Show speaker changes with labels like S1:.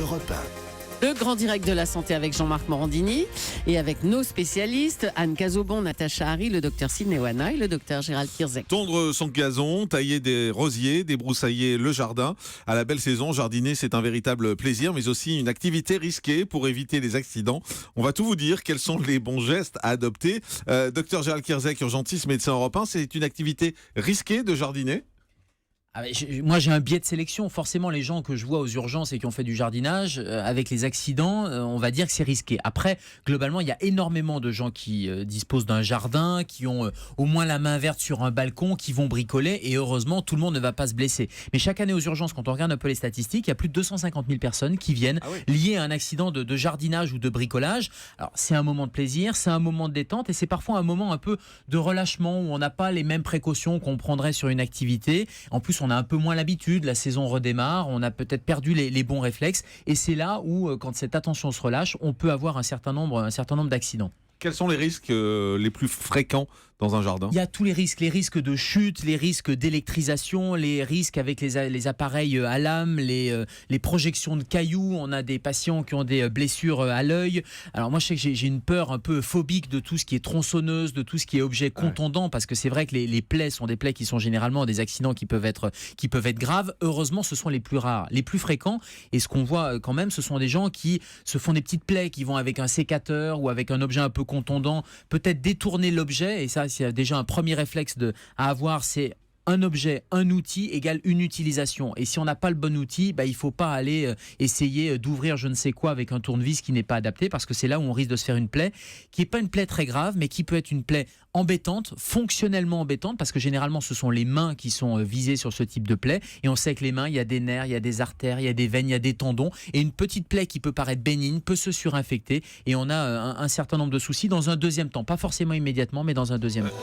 S1: Europe 1.
S2: Le grand direct de la santé avec Jean-Marc Morandini et avec nos spécialistes, Anne Cazobon, Natacha Harry, le docteur Sidney Wana et le docteur Gérald Kierzek.
S3: Tondre son gazon, tailler des rosiers, débroussailler le jardin. À la belle saison, jardiner, c'est un véritable plaisir, mais aussi une activité risquée pour éviter les accidents. On va tout vous dire, quels sont les bons gestes à adopter. Docteur Gérald Kierzek, urgentiste, médecin européen, c'est une activité risquée de jardiner ?
S4: Moi, j'ai un biais de sélection. Forcément, les gens que je vois aux urgences et qui ont fait du jardinage, avec les accidents, on va dire que c'est risqué. Après, globalement, il y a énormément de gens qui disposent d'un jardin, qui ont au moins la main verte sur un balcon, qui vont bricoler. Et heureusement, tout le monde ne va pas se blesser. Mais chaque année aux urgences, quand on regarde un peu les statistiques, il y a plus de 250 000 personnes qui viennent liées à un accident de jardinage ou de bricolage. Alors, c'est un moment de plaisir, c'est un moment de détente et c'est parfois un moment un peu de relâchement où on n'a pas les mêmes précautions qu'on prendrait sur une activité. En plus, on a un peu moins l'habitude, la saison redémarre, on a peut-être perdu les bons réflexes et c'est là où, quand cette attention se relâche, on peut avoir un certain nombre d'accidents.
S3: Quels sont les risques les plus fréquents dans un jardin ?
S4: Il y a tous les risques de chute, les risques d'électrisation, les risques avec les appareils à lame, les projections de cailloux. On a des patients qui ont des blessures à l'œil. Alors moi, je sais que j'ai une peur un peu phobique de tout ce qui est tronçonneuse, de tout ce qui est objet contondant, parce que c'est vrai que les plaies sont des plaies qui sont généralement des accidents qui peuvent être graves. Heureusement, ce sont les plus rares, les plus fréquents. Et ce qu'on voit quand même, ce sont des gens qui se font des petites plaies, qui vont avec un sécateur ou avec un objet un peu contondant, peut-être détourner l'objet, et ça c'est déjà un premier réflexe à avoir, c'est un objet, un outil égale une utilisation. Et si on n'a pas le bon outil, il ne faut pas aller essayer d'ouvrir je ne sais quoi avec un tournevis qui n'est pas adapté, parce que c'est là où on risque de se faire une plaie, qui n'est pas une plaie très grave, mais qui peut être une plaie embêtante, fonctionnellement embêtante, parce que généralement ce sont les mains qui sont visées sur ce type de plaie. Et on sait que les mains, il y a des nerfs, il y a des artères, il y a des veines, il y a des tendons. Et une petite plaie qui peut paraître bénigne peut se surinfecter. Et on a un certain nombre de soucis dans un deuxième temps. Pas forcément immédiatement, mais dans un deuxième temps.